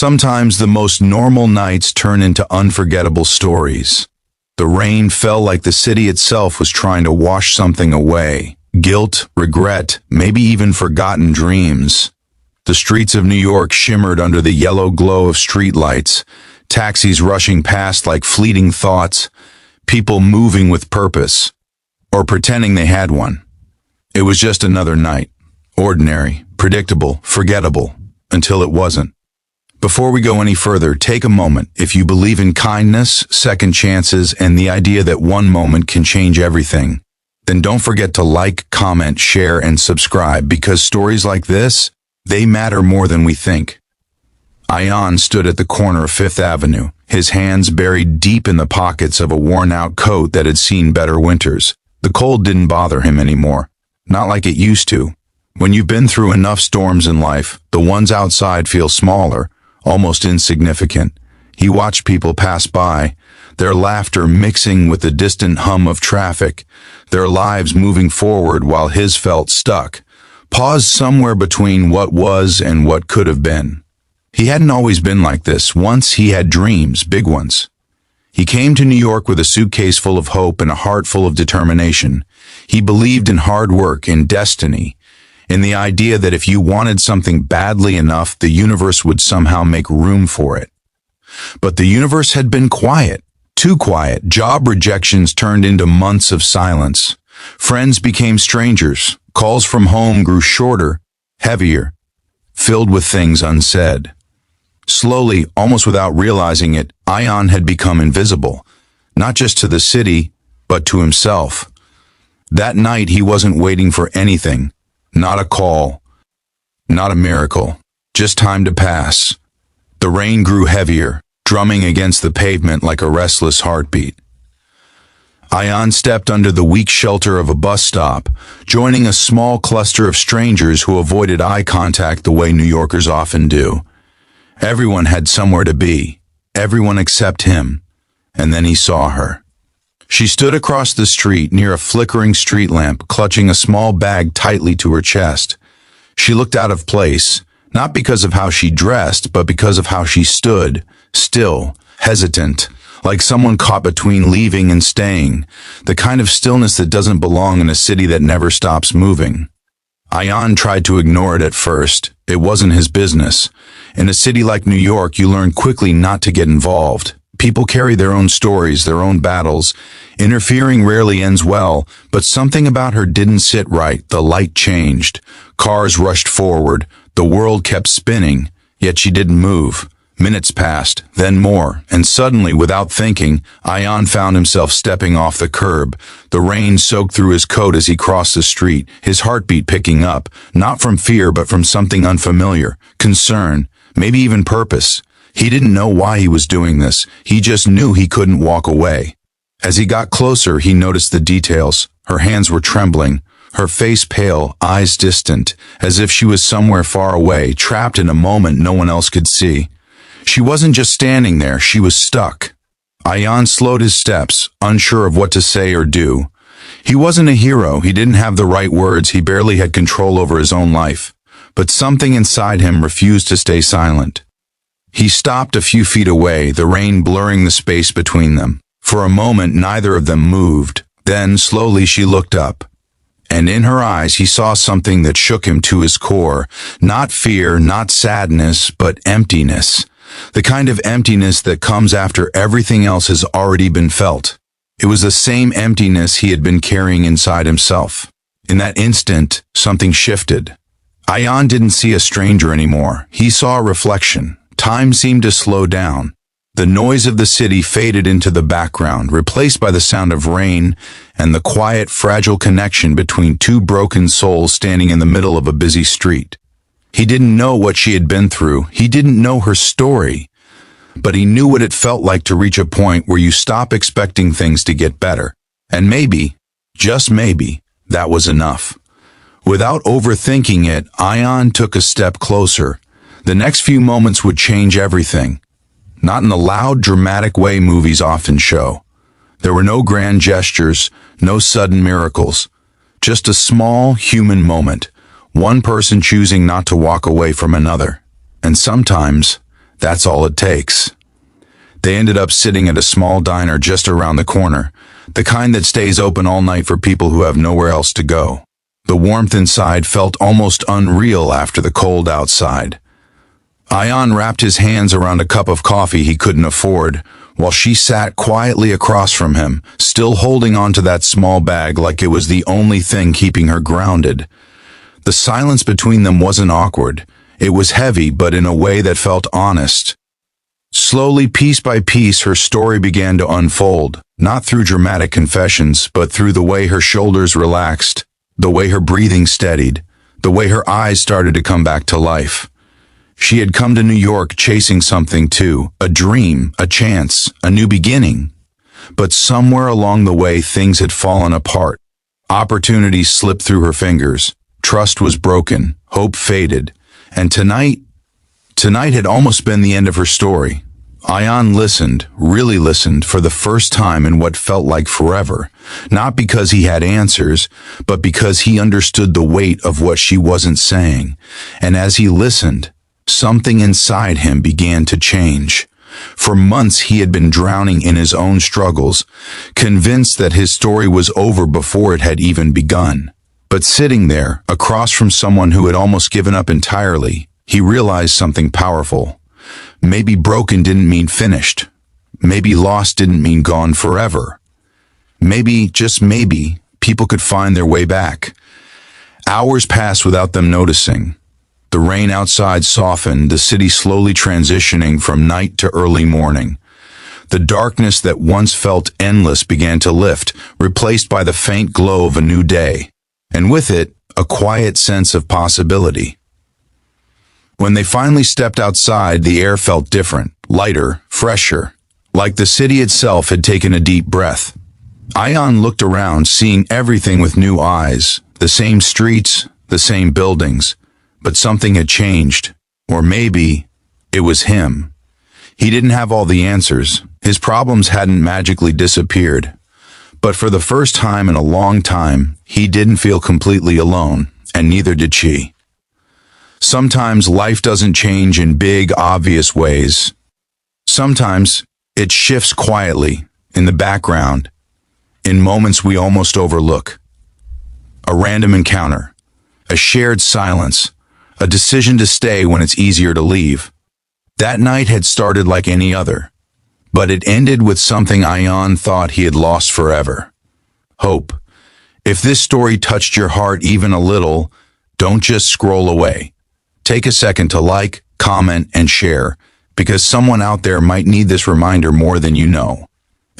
Sometimes the most normal nights turn into unforgettable stories. The rain fell like the city itself was trying to wash something away. Guilt, regret, maybe even forgotten dreams. The streets of New York shimmered under the yellow glow of streetlights, taxis rushing past like fleeting thoughts, people moving with purpose, or pretending they had one. It was just another night. Ordinary, predictable, forgettable, until it wasn't. Before we go any further, take a moment. If you believe in kindness, second chances, and the idea that one moment can change everything, then don't forget to like, comment, share, and subscribe, because stories like this, they matter more than we think. Ayaan stood at the corner of Fifth Avenue, his hands buried deep in the pockets of a worn-out coat that had seen better winters. The cold didn't bother him anymore, not like it used to. When you've been through enough storms in life, the ones outside feel smaller, almost insignificant. He watched people pass by, their laughter mixing with the distant hum of traffic, their lives moving forward while his felt stuck, paused somewhere between what was and what could have been. He hadn't always been like this. Once he had dreams, big ones. He came to New York with a suitcase full of hope and a heart full of determination. He believed in hard work, in destiny, in the idea that if you wanted something badly enough, the universe would somehow make room for it. But the universe had been quiet, too quiet. Job rejections turned into months of silence. Friends became strangers. Calls from home grew shorter, heavier, filled with things unsaid. Slowly, almost without realizing it, Ayaan had become invisible, not just to the city, but to himself. That night he wasn't waiting for anything. Not a call, not a miracle, just time to pass. The rain grew heavier, drumming against the pavement like a restless heartbeat. Ayaan stepped under the weak shelter of a bus stop, joining a small cluster of strangers who avoided eye contact the way New Yorkers often do. Everyone had somewhere to be, everyone except him, and then he saw her. She stood across the street near a flickering street lamp, clutching a small bag tightly to her chest. She looked out of place, not because of how she dressed, but because of how she stood, still, hesitant, like someone caught between leaving and staying, the kind of stillness that doesn't belong in a city that never stops moving. Ayaan tried to ignore it at first. It wasn't his business. In a city like New York, you learn quickly not to get involved. People carry their own stories, their own battles. Interfering rarely ends well, but something about her didn't sit right. The light changed. Cars rushed forward. The world kept spinning, yet she didn't move. Minutes passed, then more, and suddenly, without thinking, Ayaan found himself stepping off the curb. The rain soaked through his coat as he crossed the street, his heartbeat picking up, not from fear but from something unfamiliar, concern, maybe even purpose. He didn't know why he was doing this. He just knew he couldn't walk away. As he got closer, he noticed the details. Her hands were trembling, her face pale, eyes distant, as if she was somewhere far away, trapped in a moment no one else could see. She wasn't just standing there, she was stuck. Ayaan slowed his steps, unsure of what to say or do. He wasn't a hero, he didn't have the right words, he barely had control over his own life. But something inside him refused to stay silent. He stopped a few feet away, the rain blurring the space between them. For a moment, neither of them moved. Then, slowly, she looked up. And in her eyes, he saw something that shook him to his core. Not fear, not sadness, but emptiness. The kind of emptiness that comes after everything else has already been felt. It was the same emptiness he had been carrying inside himself. In that instant, something shifted. Ayaan didn't see a stranger anymore. He saw a reflection. Time seemed to slow down. The noise of the city faded into the background, replaced by the sound of rain and the quiet, fragile connection between two broken souls standing in the middle of a busy street. He didn't know what she had been through. He didn't know her story. But he knew what it felt like to reach a point where you stop expecting things to get better. And maybe, just maybe, that was enough. Without overthinking it, Ayaan took a step closer. The next few moments would change everything. Not in the loud, dramatic way movies often show. There were no grand gestures, no sudden miracles. Just a small, human moment. One person choosing not to walk away from another. And sometimes, That's all it takes. They ended up sitting at a small diner just around the corner, the kind that stays open all night for people who have nowhere else to go. The warmth inside felt almost unreal after the cold outside. Ayaan wrapped his hands around a cup of coffee he couldn't afford, while she sat quietly across from him, still holding onto that small bag like it was the only thing keeping her grounded. The silence between them wasn't awkward. It was heavy, but in a way that felt honest. Slowly, piece by piece, her story began to unfold, not through dramatic confessions, but through the way her shoulders relaxed, the way her breathing steadied, the way her eyes started to come back to life. She had come to New York chasing something too, a dream, a chance, a new beginning. But somewhere along the way, things had fallen apart. Opportunities slipped through her fingers. Trust was broken, hope faded, and tonight had almost been the end of her story. Ayaan listened, really listened, for the first time in what felt like forever, not because he had answers, but because he understood the weight of what she wasn't saying. And as he listened, something inside him began to change. For months he had been drowning in his own struggles, convinced that his story was over before it had even begun. But sitting there, across from someone who had almost given up entirely, he realized something powerful. Maybe broken didn't mean finished. Maybe lost didn't mean gone forever. Maybe, just maybe, people could find their way back. Hours passed without them noticing. The rain outside softened, the city slowly transitioning from night to early morning. The darkness that once felt endless began to lift, replaced by the faint glow of a new day. And with it, a quiet sense of possibility. When they finally stepped outside, the air felt different, lighter, fresher, like the city itself had taken a deep breath. Ayaan looked around, seeing everything with new eyes, the same streets, the same buildings, but something had changed. Or maybe it was him. He didn't have all the answers. His problems hadn't magically disappeared. But for the first time in a long time, he didn't feel completely alone, and neither did she. Sometimes life doesn't change in big, obvious ways. Sometimes it shifts quietly, in the background, in moments we almost overlook. A random encounter, a shared silence, a decision to stay when it's easier to leave. That night had started like any other, but it ended with something Ayaan thought he had lost forever. Hope. If this story touched your heart even a little, don't just scroll away. Take a second to like, comment, and share, because someone out there might need this reminder more than you know.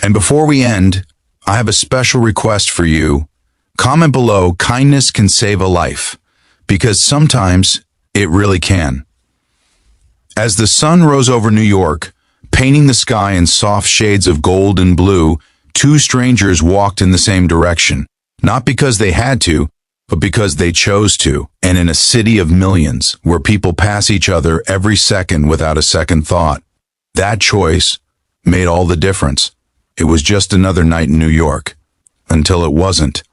And before we end, I have a special request for you. Comment below, kindness can save a life, because sometimes it really can. As the sun rose over New York, painting the sky in soft shades of gold and blue, two strangers walked in the same direction, not because they had to, but because they chose to, and in a city of millions, where people pass each other every second without a second thought. That choice made all the difference. It was just another night in New York, until it wasn't.